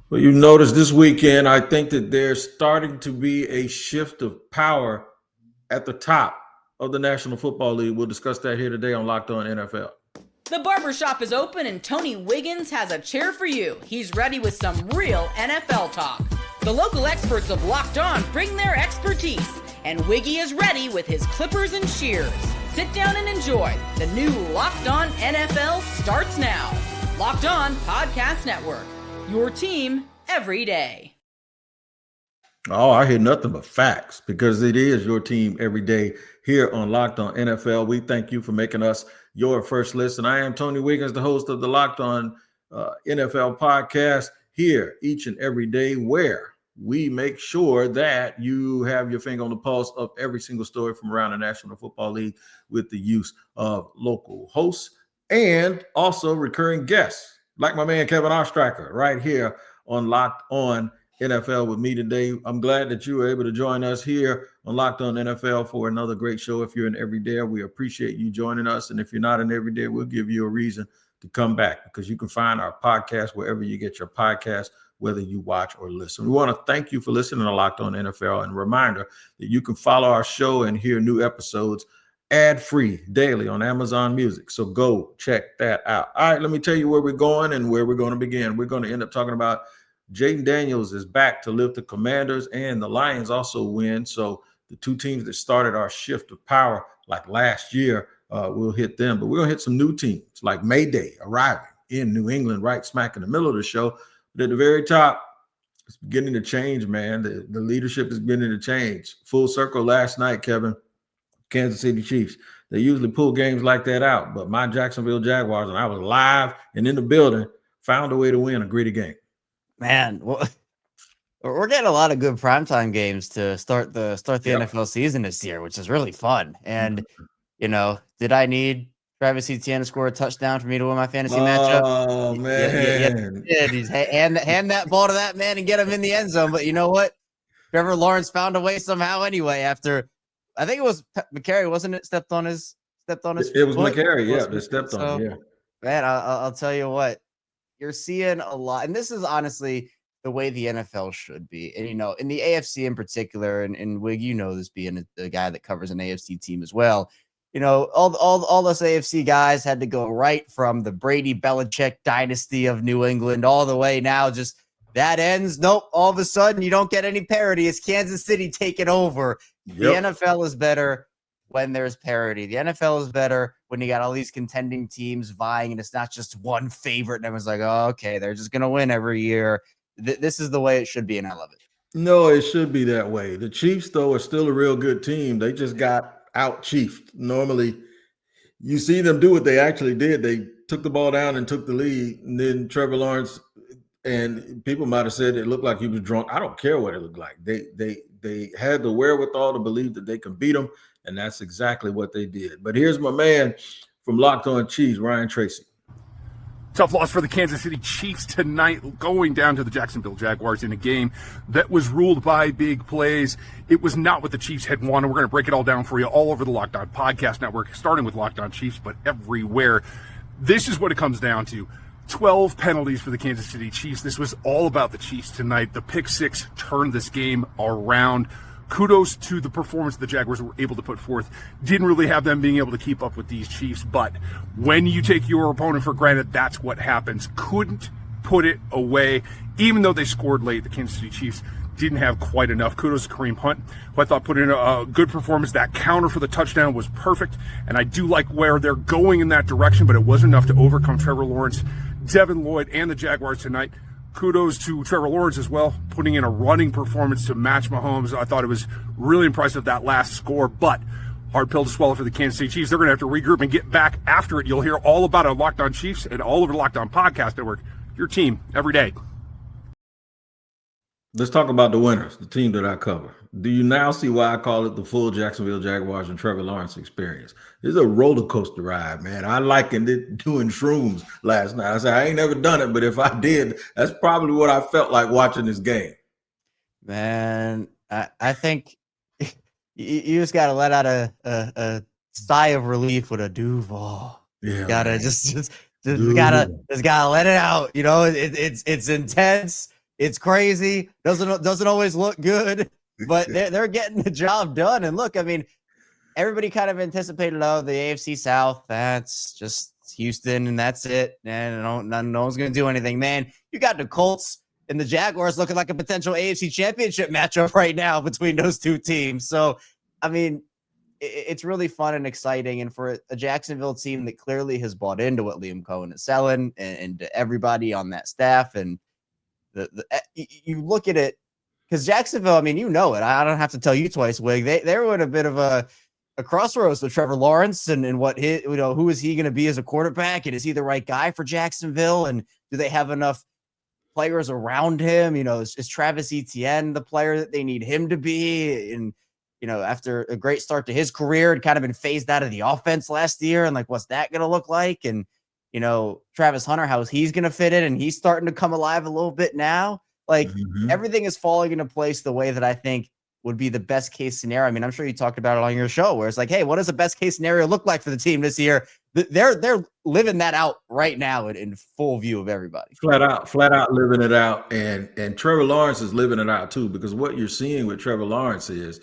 Well, you notice this weekend, I think that there's starting to be a shift of power at the top of the National Football League. We'll discuss that here today on Locked On NFL. The barbershop is open and Tony Wiggins has a chair for you. He's ready with some real NFL talk. The local experts of Locked On bring their expertise, and Wiggy is ready with his clippers and shears. Sit down and enjoy. The new Locked On NFL starts now. Locked On Podcast Network. Your team every day. Oh, I hear nothing but facts because it is your team every day here on Locked On NFL. We thank you for making us your first listen. I am Tony Wiggins, the host of the Locked On NFL podcast, here each and every day, where we make sure that you have your finger on the pulse of every single story from around the National Football League with the use of local hosts and also recurring guests like my man Kevin Ostricher right here on Locked On NFL with me today. I'm glad that you were able to join us here on Locked On NFL for another great show. If you're an everydayer, we appreciate you joining us. And if you're not an everydayer, we'll give you a reason to come back because you can find our podcast wherever you get your podcast, whether you watch or listen. We want to thank you for listening to Locked On NFL, and a reminder that you can follow our show and hear new episodes ad-free daily on Amazon Music. So go check that out. All right, let me tell you where we're going and where we're going to begin. We're going to end up talking about Jayden Daniels is back to lift the Commanders, and the Lions also win. So the two teams that started our shift of power like last year, we'll hit them. But we're going to hit some new teams like Mayday arriving in New England right smack in the middle of the show. But at the very top, it's beginning to change, man. The leadership is beginning to change. Full circle last night, Kevin, Kansas City Chiefs. They usually pull games like that out. But my Jacksonville Jaguars, and I was live and in the building, found a way to win a gritty game. Man, well, we're getting a lot of good primetime games to start the NFL season this year, which is really fun. And, you know, did I need Travis Etienne to score a touchdown for me to win my fantasy matchup? Oh, man. Yeah, he's hand that ball to that man and get him in the end zone. But you know what? Trevor Lawrence found a way somehow anyway after, I think it was McCary, wasn't it? Stepped on his It was McCary, yeah. They stepped on him, yeah. Man, I'll tell you what. You're seeing a lot, and this is honestly the way the NFL should be. And, you know, in the AFC in particular, and Wig, you know this being the guy that covers an AFC team as well, you know, all us AFC guys had to go right from the Brady Belichick dynasty of New England all the way now. Just that ends. Nope. All of a sudden, you don't get any parity. It's Kansas City taking over. Yep. The NFL is better when there's parity. The NFL is better when you got all these contending teams vying, and it's not just one favorite and everyone's like, oh, okay, they're just going to win every year. This is the way it should be, and I love it. No, it should be that way. The Chiefs, though, are still a real good team. They just got out-chiefed. Normally, you see them do what they actually did. They took the ball down and took the lead, and then Trevor Lawrence, and people might have said it looked like he was drunk. I don't care what it looked like. They had the wherewithal to believe that they can beat them, and that's exactly what they did. But here's my man from Locked On Chiefs, Ryan Tracy. Tough loss for the Kansas City Chiefs tonight, going down to the Jacksonville Jaguars in a game that was ruled by big plays. It was not what the Chiefs had wanted. We're going to break it all down for you all over the Locked On Podcast Network, starting with Locked On Chiefs, but everywhere. This is what it comes down to. 12 penalties for the Kansas City Chiefs. This was all about the Chiefs tonight. The pick six turned this game around. Kudos to the performance the Jaguars were able to put forth. Didn't really have them being able to keep up with these Chiefs, but when you take your opponent for granted, that's what happens. Couldn't put it away. Even though they scored late, the Kansas City Chiefs didn't have quite enough. Kudos to Kareem Hunt, who I thought put in a good performance. That counter for the touchdown was perfect, and I do like where they're going in that direction, but it wasn't enough to overcome Trevor Lawrence, Devin Lloyd, and the Jaguars tonight. Kudos to Trevor Lawrence as well, putting in a running performance to match Mahomes. I thought it was really impressive, that last score, but hard pill to swallow for the Kansas City Chiefs. They're going to have to regroup and get back after it. You'll hear all about it on Locked On Chiefs and all over the Locked On Podcast Network. Your team every day. Let's talk about the winners, the team that I cover. Do you now see why I call it the full Jacksonville Jaguars and Trevor Lawrence experience? It's a roller coaster ride, man. I likened it doing shrooms last night. I said, I ain't never done it, but if I did, that's probably what I felt like watching this game. Man, I think you just got to let out a sigh of relief with a Duval. Yeah, you gotta just gotta let it out. You know, it's intense. It's crazy. Doesn't always look good, but they're getting the job done. And look, I mean, everybody kind of anticipated, oh, the AFC South, that's just Houston, and that's it. And no one's going to do anything. Man, you got the Colts and the Jaguars looking like a potential AFC championship matchup right now between those two teams. So, I mean, it's really fun and exciting. And for a Jacksonville team that clearly has bought into what Liam Cohen is selling and everybody on that staff. And you look at it, because Jacksonville, I mean, you know it. I don't have to tell you twice, Wig. They were in a bit of a crossroads with Trevor Lawrence and what who is he going to be as a quarterback? And is he the right guy for Jacksonville? And do they have enough players around him? Is Travis Etienne the player that they need him to be? And, after a great start to his career and kind of been phased out of the offense last year, and like, what's that going to look like? And, Travis Hunter, how's he's going to fit in? And he's starting to come alive a little bit now. Like everything is falling into place the way that I think would be the best case scenario. I mean, I'm sure you talked about it on your show where it's like, hey, what does the best case scenario look like for the team this year? They're living that out right now in full view of everybody. Flat out living it out. And Trevor Lawrence is living it out too, because what you're seeing with Trevor Lawrence is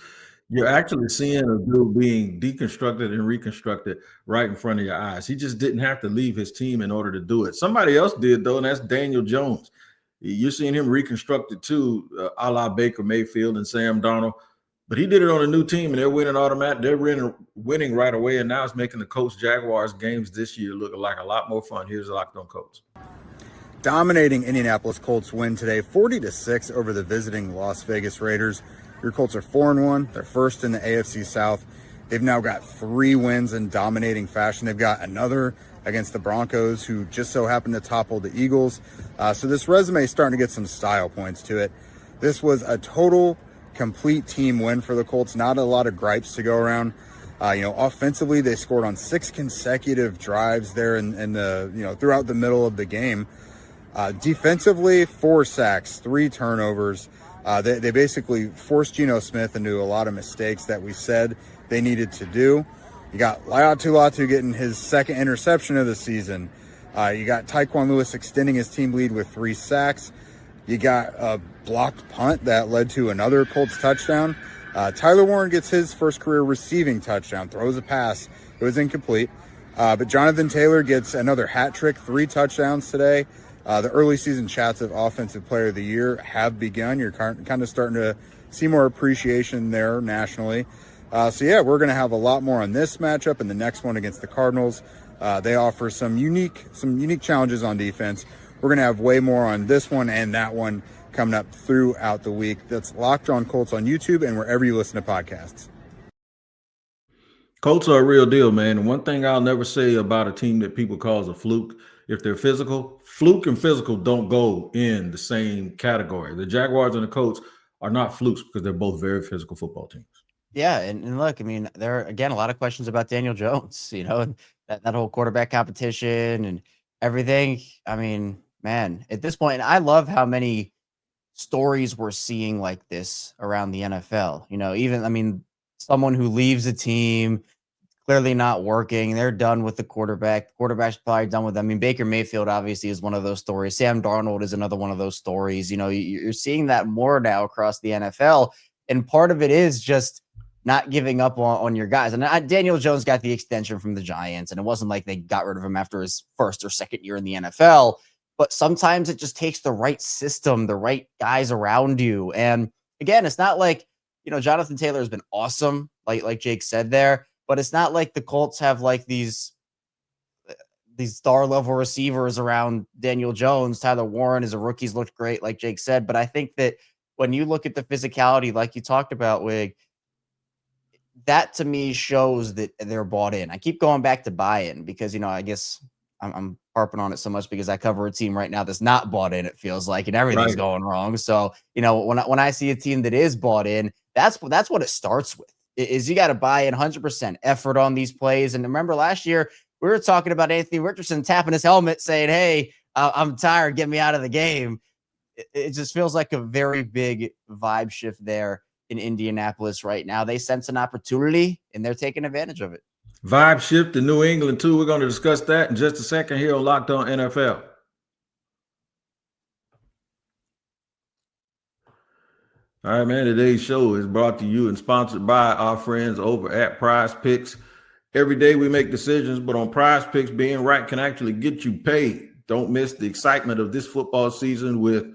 you're actually seeing a dude being deconstructed and reconstructed right in front of your eyes. He just didn't have to leave his team in order to do it. Somebody else did, though, and that's Daniel Jones. You're seeing him reconstructed too, a la Baker Mayfield and Sam Darnold. But he did it on a new team, and they're winning automatic. They're winning right away, and now it's making the Colts Jaguars games this year look like a lot more fun. Here's the Locked On Colts. Dominating Indianapolis Colts win today, 40-6 over the visiting Las Vegas Raiders. Your Colts are 4-1. They're first in the AFC South. They've now got 3 wins in dominating fashion. They've got another against the Broncos, who just so happened to topple the Eagles. So this resume is starting to get some style points to it. This was a total, complete team win for the Colts. Not a lot of gripes to go around. Offensively, they scored on 6 consecutive drives there in the throughout the middle of the game. Defensively, 4 sacks, 3 turnovers. They basically forced Geno Smith into a lot of mistakes that we said they needed to do. You got Latu getting his 2nd interception of the season. You got Tyquan Lewis extending his team lead with 3 sacks. You got a blocked punt that led to another Colts touchdown. Tyler Warren gets his first career receiving touchdown, throws a pass. It was incomplete. But Jonathan Taylor gets another hat trick, 3 touchdowns today. The early season chats of Offensive Player of the Year have begun. You're kind of starting to see more appreciation there nationally. We're going to have a lot more on this matchup and the next one against the Cardinals. They offer some unique challenges on defense. We're going to have way more on this one and that one coming up throughout the week. That's Locked On Colts on YouTube and wherever you listen to podcasts. Colts are a real deal, man. And one thing I'll never say about a team that people call a fluke, if they're physical, fluke and physical don't go in the same category. The Jaguars and the Colts are not flukes because they're both very physical football teams. Yeah, and look, I mean, there are, again, a lot of questions about Daniel Jones, and that whole quarterback competition and everything. I mean, man, at this point, I love how many stories we're seeing like this around the NFL. Someone who leaves a team, clearly not working. They're done with the quarterback. The quarterback's probably done with them. I mean, Baker Mayfield obviously is one of those stories. Sam Darnold is another one of those stories. You're seeing that more now across the NFL. And part of it is just not giving up on your guys. And Daniel Jones got the extension from the Giants, and it wasn't like they got rid of him after his 1st or 2nd year in the NFL. But sometimes it just takes the right system, the right guys around you. And again, it's not like, Jonathan Taylor has been awesome, like Jake said there. But it's not like the Colts have like these star level receivers around Daniel Jones. Tyler Warren is a rookie. He's looked great, like Jake said. But I think that when you look at the physicality, like you talked about, Wig, that to me shows that they're bought in. I keep going back to buy-in because, I guess I'm harping on it so much because I cover a team right now that's not bought in, it feels like, and everything's going wrong. So, when I see a team that is bought in, that's what it starts with. Is you got to buy in 100% effort on these plays. And remember last year, we were talking about Anthony Richardson tapping his helmet saying, hey, I'm tired, get me out of the game. It just feels like a very big vibe shift there in Indianapolis right now. They sense an opportunity and they're taking advantage of it. Vibe shift in New England too. We're going to discuss that in just a second here on Locked On NFL. All right, man. Today's show is brought to you and sponsored by our friends over at Prize Picks. Every day we make decisions, but on Prize Picks, being right can actually get you paid. Don't miss the excitement of this football season with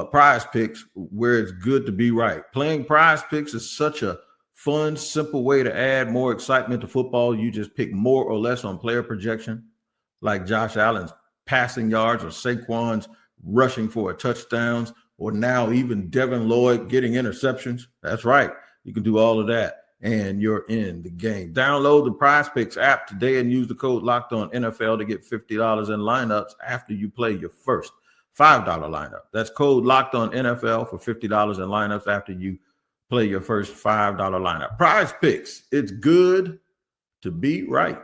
Prize Picks, where it's good to be right. Playing Prize Picks is such a fun, simple way to add more excitement to football. You just pick more or less on player projection, like Josh Allen's passing yards or Saquon's rushing for a touchdowns, or now even Devin Lloyd getting interceptions. That's right. You can do all of that, and you're in the game. Download the Prize Picks app today and use the code Locked On NFL to get $50 in lineups after you play your first $5 lineup. That's code Locked On NFL for $50 in lineups after you play your first $5 lineup. Prize Picks. It's good to be right.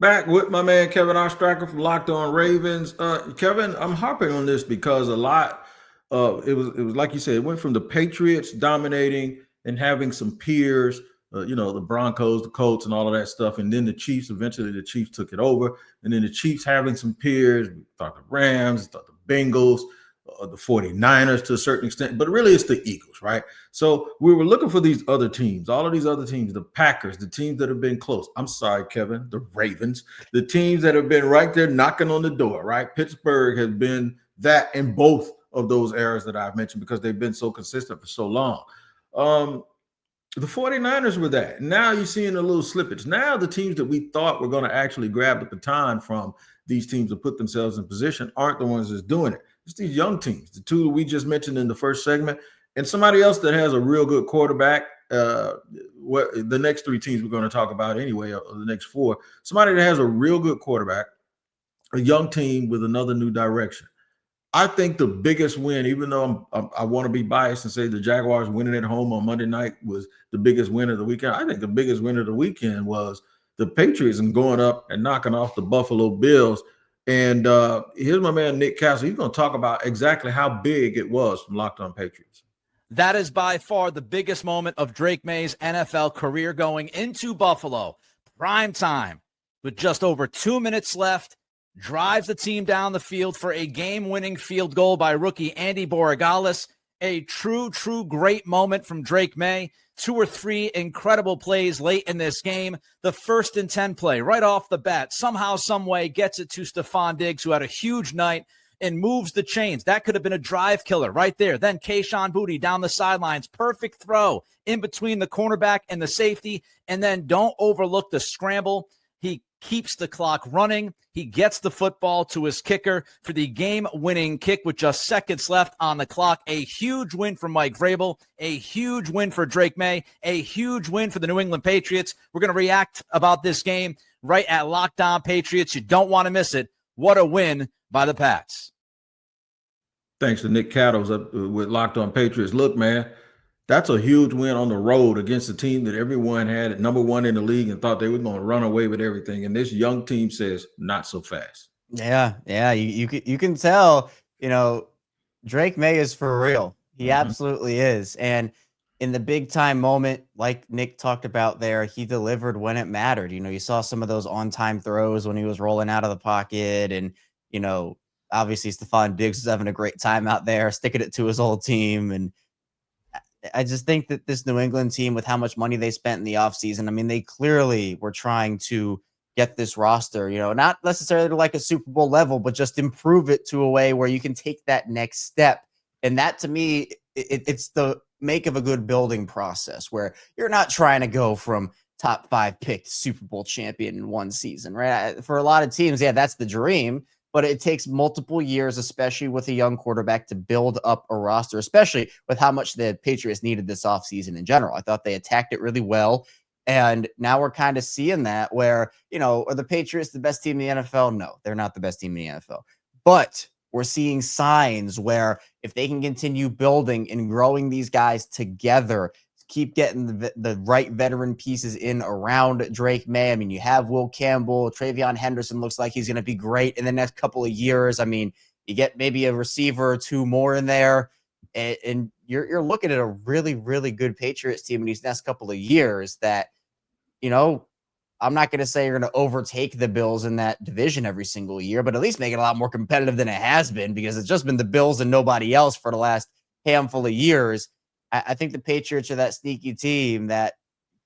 Back with my man Kevin Ostricher from Locked On Ravens. Kevin, I'm harping on this because a lot it was like you said, it went from the Patriots dominating and having some peers, the Broncos, the Colts, and all of that stuff, and then the Chiefs. Eventually, the Chiefs took it over, and then the Chiefs having some peers. We thought the Rams, thought the Bengals, the 49ers to a certain extent, but really it's the Eagles, right? So we were looking for these other teams, all of these other teams, the Packers, the teams that have been close. I'm sorry, Kevin, the Ravens, the teams that have been right there knocking on the door, right? Pittsburgh has been that in both of those eras that I've mentioned because they've been so consistent for so long. The 49ers were that. Now you're seeing a little slippage. Now the teams that we thought were going to actually grab the baton from these teams to put themselves in position aren't the ones that's doing it. It's these young teams, the two that we just mentioned in the first segment, and somebody else that has a real good quarterback. The next three teams we're going to talk about anyway, or the next four, somebody that has a real good quarterback, a young team with another new direction. I think the biggest win, even though I want to be biased and say the Jaguars winning at home on Monday night was the biggest win of the weekend, I think the biggest win of the weekend was the Patriots and going up and knocking off the Buffalo Bills. And here's my man, Nick Castle. He's going to talk about exactly how big it was from Locked On Patriots. That is by far the biggest moment of Drake May's NFL career, going into Buffalo. Prime time with just over 2 minutes left. Drives the team down the field for a game-winning field goal by rookie Andy Borregales. A true great moment from Drake May. 2 or 3 incredible plays late in this game. The 1st and 10 play right off the bat, somehow, some way, gets it to Stephon Diggs, who had a huge night and moves the chains. That could have been a drive killer right there. Then Kayshon Boutte down the sidelines. Perfect throw in between the cornerback and the safety. And then don't overlook the scramble. He keeps the clock running. He gets the football to his kicker for the game-winning kick with just seconds left on the clock. A huge win for Mike Vrabel, a huge win for Drake May, a huge win for the New England Patriots. We're going to react about this game right at Locked On Patriots. You don't want to miss it. What a win by the Pats. Thanks to Nick Cattles up with Locked On Patriots. Look, man, that's a huge win on the road against a team that everyone had at number one in the league and thought they were going to run away with everything. And this young team says, not so fast. Yeah. You can tell, Drake May is for real. He absolutely is. And in the big time moment, like Nick talked about there, he delivered when it mattered. You saw some of those on-time throws when he was rolling out of the pocket. And, obviously Stephon Diggs is having a great time out there, sticking it to his old team. And I just think that this New England team, with how much money they spent in the offseason, they clearly were trying to get this roster, not necessarily to like a Super Bowl level, but just improve it to a way where you can take that next step. And that, to me, it's the make of a good building process where you're not trying to go from top 5 pick to Super Bowl champion in one season, right? For a lot of teams, yeah, that's the dream. But it takes multiple years, especially with a young quarterback, to build up a roster, especially with how much the Patriots needed this offseason in general. I thought they attacked it really well. And now we're kind of seeing that where, are the Patriots the best team in the NFL? No, they're not the best team in the NFL. But we're seeing signs where if they can continue building and growing these guys together, keep getting the right veteran pieces in around Drake May. You have Will Campbell, Travion Henderson looks like he's going to be great in the next couple of years. You get maybe a receiver or 2 more in there, and you're looking at a really, really good Patriots team in these next couple of years that, I'm not going to say you're going to overtake the Bills in that division every single year, but at least make it a lot more competitive than it has been, because it's just been the Bills and nobody else for the last handful of years. I think the Patriots are that sneaky team that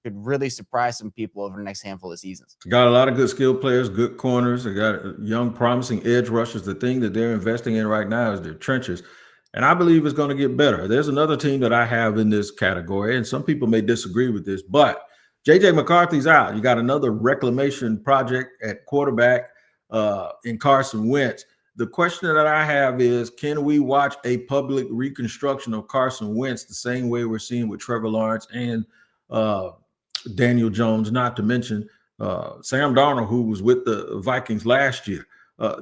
could really surprise some people over the next handful of seasons. Got a lot of good skill players, good corners. They got young, promising edge rushers. The thing that they're investing in right now is their trenches. And I believe it's going to get better. There's another team that I have in this category, and some people may disagree with this, but J.J. McCarthy's out. You got another reclamation project at quarterback in Carson Wentz. The question that I have is, can we watch a public reconstruction of Carson Wentz the same way we're seeing with Trevor Lawrence and Daniel Jones, not to mention Sam Darnold, who was with the Vikings last year?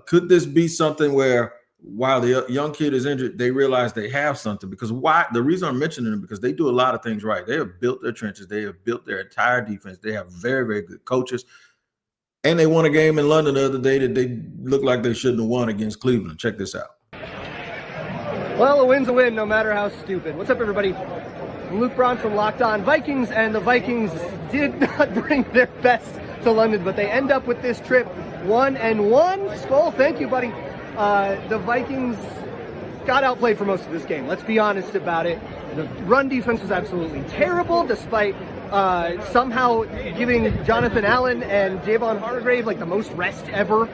Could this be something where, while the young kid is injured, they realize they have something? Because why? The reason I'm mentioning them, because they do a lot of things right. They have built their trenches. They have built their entire defense. They have very, very good coaches. And they won a game in London the other day that they looked like they shouldn't have won against Cleveland. Check this out. Well, a win's a win, no matter how stupid. What's up, everybody? I'm Luke Braun from Locked On Vikings, and the Vikings did not bring their best to London, but they end up with this trip 1-1. Skull, thank you, buddy. The Vikings got outplayed for most of this game. Let's be honest about it. The run defense was absolutely terrible, despite somehow giving Jonathan Allen and Javon Hargrave like the most rest ever.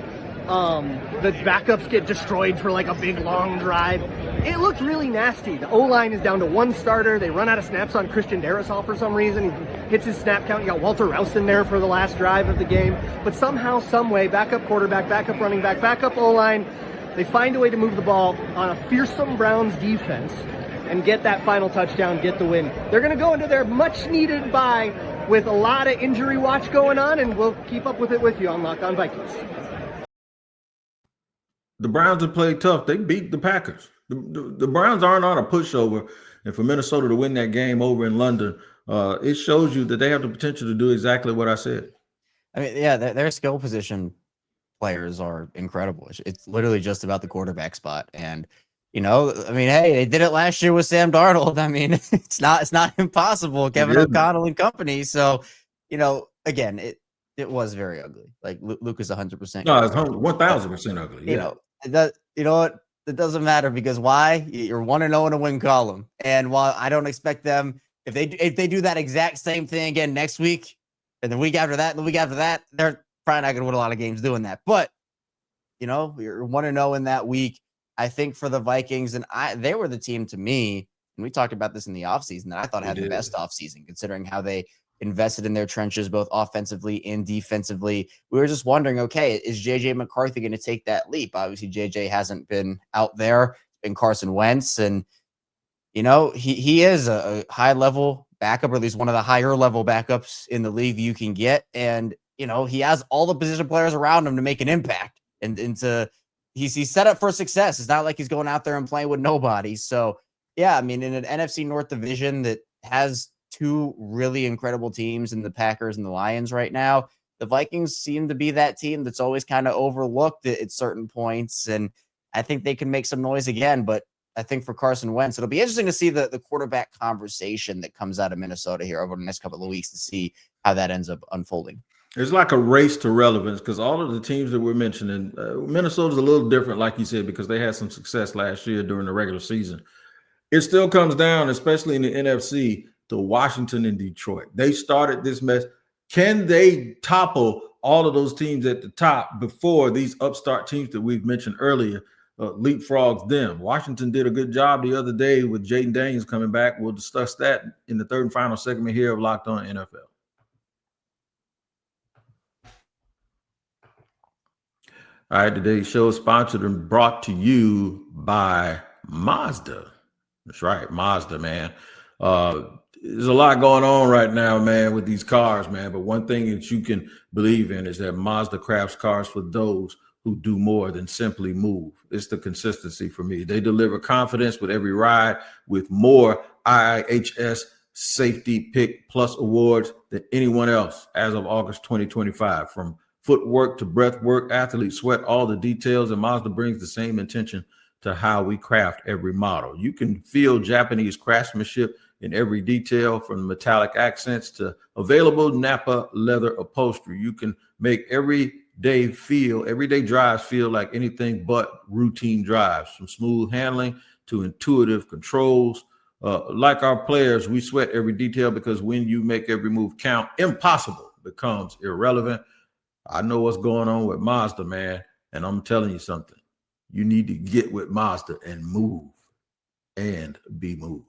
The backups get destroyed for like a big long drive. It looked really nasty. The O-line is down to one starter. They run out of snaps on Christian Darrisaw for some reason. He hits his snap count. You got Walter Rouse in there for the last drive of the game. But somehow, some way, backup quarterback, backup running back, backup O-line, they find a way to move the ball on a fearsome Browns defense and get that final touchdown, get the win. They're going to go into their much-needed bye with a lot of injury watch going on, and we'll keep up with it with you on Locked On Vikings. The Browns have played tough. They beat the Packers. The Browns aren't on a pushover. And for Minnesota to win that game over in London, it shows you that they have the potential to do exactly what I said. I mean, yeah, their skill position players are incredible. It's literally just about the quarterback spot. And, you know, I mean, hey, they did it last year with Sam Darnold. I mean, it's not impossible. Kevin O'Connell and company. So, you know, again, it was very ugly. Like Luke is 100%. No, it's 1,000% ugly. Yeah. You know what? It doesn't matter, because why? You're 1-0 in a win column. And while I don't expect them, if they do that exact same thing again next week, and the week after that, and the week after that, they're probably not going to win a lot of games doing that. But, you know, you're 1-0 in that week. I think for the Vikings, and they were the team to me, and we talked about this in the offseason, that I thought had the best offseason, considering how they invested in their trenches, both offensively and defensively. We were just wondering, okay, is J.J. McCarthy going to take that leap? Obviously, J.J. hasn't been out there. It's been Carson Wentz, and, you know, he is a high-level backup, or at least one of the higher-level backups in the league you can get. And, you know, he has all the position players around him to make an impact, and he's set up for success. It's not like he's going out there and playing with nobody. So, yeah, I mean, in an NFC North division that has two really incredible teams in the Packers and the Lions right now, the Vikings seem to be that team that's always kind of overlooked at certain points. And I think they can make some noise again. But I think for Carson Wentz, it'll be interesting to see the quarterback conversation that comes out of Minnesota here over the next couple of weeks to see how that ends up unfolding. It's like a race to relevance, because all of the teams that we're mentioning, Minnesota's a little different, like you said, because they had some success last year during the regular season. It still comes down, especially in the NFC, to Washington and Detroit. They started this mess. Can they topple all of those teams at the top before these upstart teams that we've mentioned earlier leapfrogs them? Washington did a good job the other day with Jayden Daniels coming back. We'll discuss that in the third and final segment here of Locked On NFL. All right, today's show is sponsored and brought to you by Mazda. That's right, Mazda, man. There's a lot going on right now, man, with these cars, man. But one thing that you can believe in is that Mazda crafts cars for those who do more than simply move. It's the consistency for me. They deliver confidence with every ride, with more IIHS Safety Pick Plus awards than anyone else as of August 2025. From footwork to breath work, athletes sweat all the details, and Mazda brings the same intention to how we craft every model. You can feel Japanese craftsmanship in every detail, from metallic accents to available Napa leather upholstery. You can make everyday drives feel like anything but routine drives, from smooth handling to intuitive controls. Like our players, we sweat every detail, because when you make every move count, impossible becomes irrelevant. I know what's going on with Mazda, man, and I'm telling you something. You need to get with Mazda and move and be moved.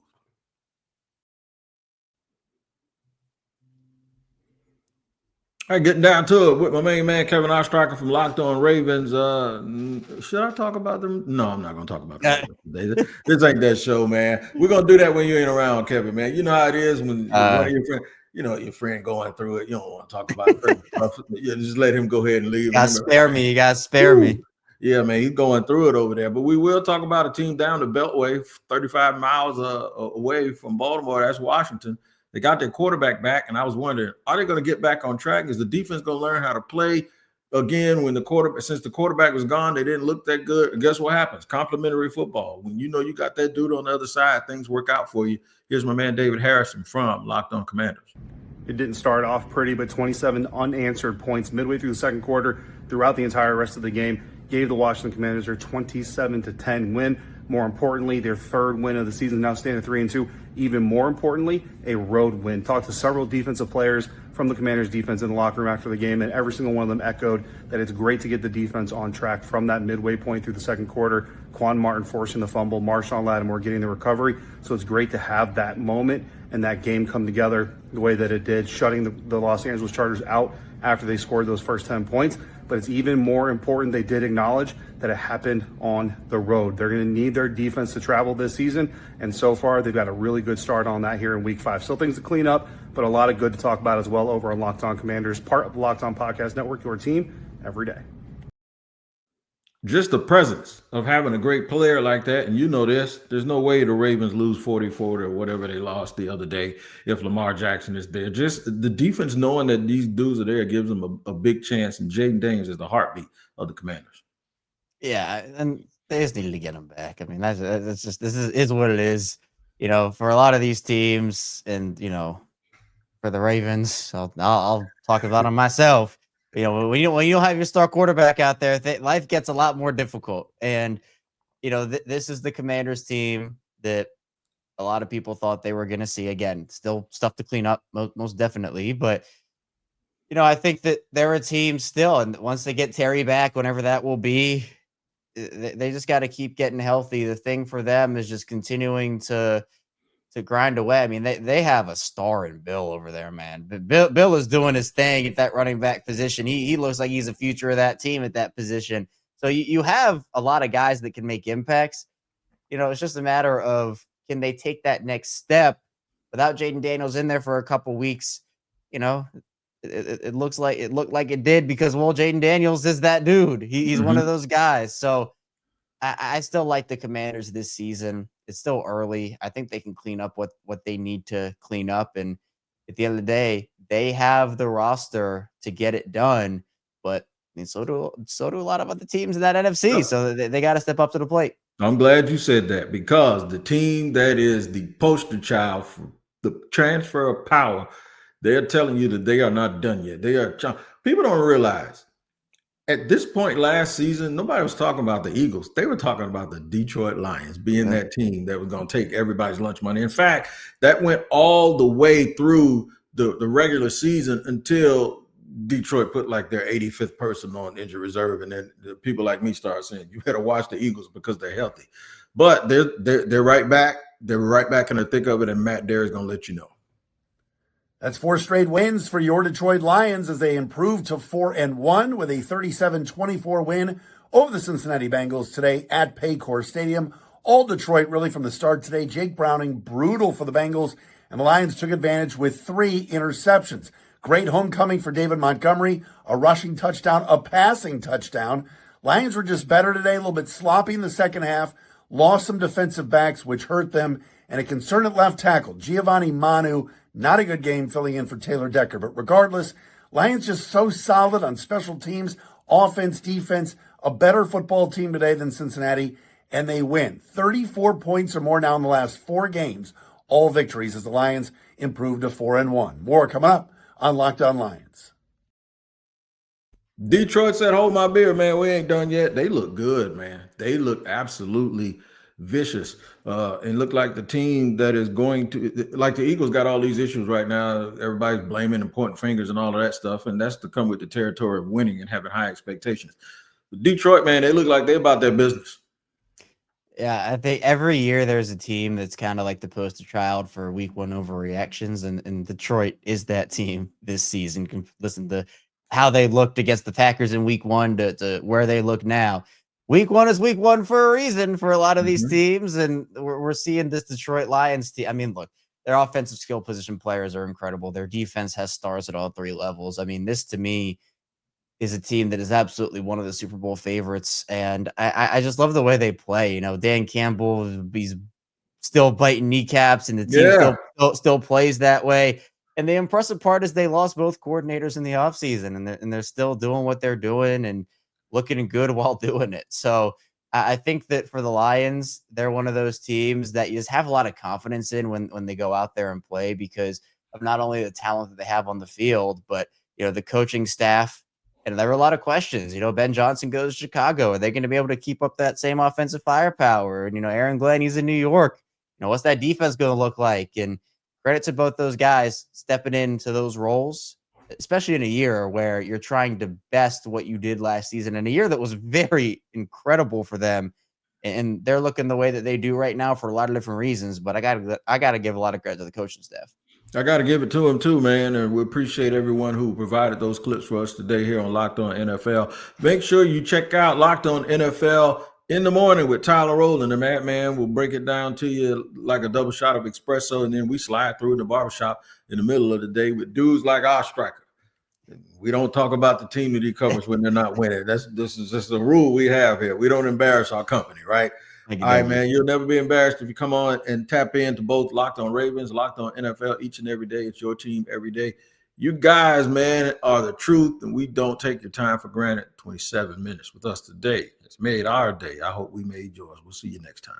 All right, getting down to it with my main man, Kevin Ostricher from Locked On Ravens. Should I talk about them? No, I'm not going to talk about them today. This ain't that show, man. We're going to do that when you ain't around, Kevin, man. You know how it is when one of your friends, your friend going through it. You don't want to talk about certain stuff. You just let him go ahead and leave. You got to spare me. Yeah, man, he's going through it over there. But we will talk about a team down the Beltway, 35 miles away from Baltimore. That's Washington. They got their quarterback back, and I was wondering, are they going to get back on track? Is the defense going to learn how to play again since the quarterback was gone? They didn't look that good. And guess what happens? Complimentary football. When you got that dude on the other side, things work out for you. Here's my man David Harrison from Locked On Commanders. It didn't start off pretty, but 27 unanswered points midway through the second quarter, throughout the entire rest of the game, gave the Washington Commanders their 27-10 win. More importantly, their third win of the season, now standing 3-2. Even more importantly, a road win. Talked to several defensive players from the Commanders defense in the locker room after the game, and every single one of them echoed that it's great to get the defense on track from that midway point through the second quarter. Quan Martin forcing the fumble, Marshawn Lattimore getting the recovery. So it's great to have that moment and that game come together the way that it did, shutting the Los Angeles Chargers out after they scored those first 10 points. But it's even more important they did acknowledge that it happened on the road. They're going to need their defense to travel this season, and so far they've got a really good start on that here in Week 5. Still things to clean up, but a lot of good to talk about as well over on Locked On Commanders, part of the Locked On Podcast Network, your team every day. Just the presence of having a great player like that, and there's no way the Ravens lose 40-40 or whatever they lost the other day if Lamar Jackson is there. Just the defense knowing that these dudes are there gives them a big chance, and Jayden Daniels is the heartbeat of the Commanders. Yeah, and they just needed to get him back. I mean, this is what it is. For a lot of these teams, and for the Ravens, I'll talk about them myself. When you don't have your star quarterback out there, life gets a lot more difficult. And this is the Commanders team that a lot of people thought they were going to see. Again, still stuff to clean up, most definitely. But I think that they're a team still, and once they get Terry back, whenever that will be, they just got to keep getting healthy. The thing for them is just continuing to grind away. I mean, they have a star in Bill over there, man. Bill is doing his thing at that running back position. He looks like he's the future of that team at that position. So you have a lot of guys that can make impacts. It's just a matter of, can they take that next step without Jayden Daniels in there for a couple weeks? It looked like it did because, well, Jayden Daniels is that dude. He's one of those guys. So I still like the Commanders this season. It's still early. I think they can clean up what they need to clean up. And at the end of the day, they have the roster to get it done. But so do a lot of other teams in that NFC. So they got to step up to the plate. I'm glad you said that, because the team that is the poster child for the transfer of power, they're telling you that they are not done yet. People don't realize, at this point last season, nobody was talking about the Eagles. They were talking about the Detroit Lions being that team that was going to take everybody's lunch money. In fact, that went all the way through the regular season until Detroit put like their 85th person on injured reserve, and then the people like me started saying, you better watch the Eagles because they're healthy. But they're right back. They're right back in the thick of it, and Matt Derry's going to let you know. That's 4 straight wins for your Detroit Lions as they improved to 4-1 with a 37-24 win over the Cincinnati Bengals today at Paycor Stadium. All Detroit really from the start today. Jake Browning, brutal for the Bengals, and the Lions took advantage with 3 interceptions. Great homecoming for David Montgomery, a rushing touchdown, a passing touchdown. Lions were just better today, a little bit sloppy in the second half, lost some defensive backs, which hurt them, and a concern at left tackle. Giovanni Manu, not a good game filling in for Taylor Decker. But regardless, Lions just so solid on special teams, offense, defense, a better football team today than Cincinnati, and they win. 34 points or more now in the last 4 games. all victories as the Lions improve to 4-1. More coming up on Locked On Lions. Detroit said, hold my beer, man. We ain't done yet. They look good, man. They look absolutely vicious and look like the team that is going to, like the Eagles got all these issues right now. Everybody's blaming and pointing fingers and all of that stuff. And that's to come with the territory of winning and having high expectations. But Detroit, man, they look like they're about their business. Yeah, I think every year there's a team that's kind of like the poster child for week one overreactions, and Detroit is that team this season. Can listen to how they looked against the Packers in week one to where they look now. Week one is week one for a reason for a lot of these teams, and we're seeing this Detroit Lions team. I mean, look, their offensive skill position players are incredible. Their defense has stars at all three levels. I mean, this to me is a team that is absolutely one of the Super Bowl favorites. And I just love the way they play. You know, Dan Campbell, he's still biting kneecaps, and the team still plays that way. And the impressive part is they lost both coordinators in the offseason, and they're still doing what they're doing and looking good while doing it. So I think that for the Lions, they're one of those teams that you just have a lot of confidence in when they go out there and play, because of not only the talent that they have on the field, but, you know, the coaching staff. And there were a lot of questions. You know, Ben Johnson goes to Chicago. Are they going to be able to keep up that same offensive firepower? And, you know, Aaron Glenn, he's in New York. You know, what's that defense going to look like? And credit to both those guys stepping into those roles, especially in a year where you're trying to best what you did last season, in a year that was very incredible for them. And they're looking the way that they do right now for a lot of different reasons. But I gotta give a lot of credit to the coaching staff. I got to give it to him too, man. And we appreciate everyone who provided those clips for us today here on Locked On NFL. Make sure you check out Locked On NFL in the morning with Tyler Rowland. The Madman will break it down to you like a double shot of espresso. And then we slide through the barbershop in the middle of the day with dudes like Ostricher. We don't talk about the team that he covers when they're not winning. This is just a rule we have here. We don't embarrass our company, right? All right, man. You'll never be embarrassed if you come on and tap into both Locked On Ravens, Locked On NFL each and every day. It's your team every day. You guys, man, are the truth, and we don't take your time for granted. 27 minutes with us today. It's made our day. I hope we made yours. We'll see you next time.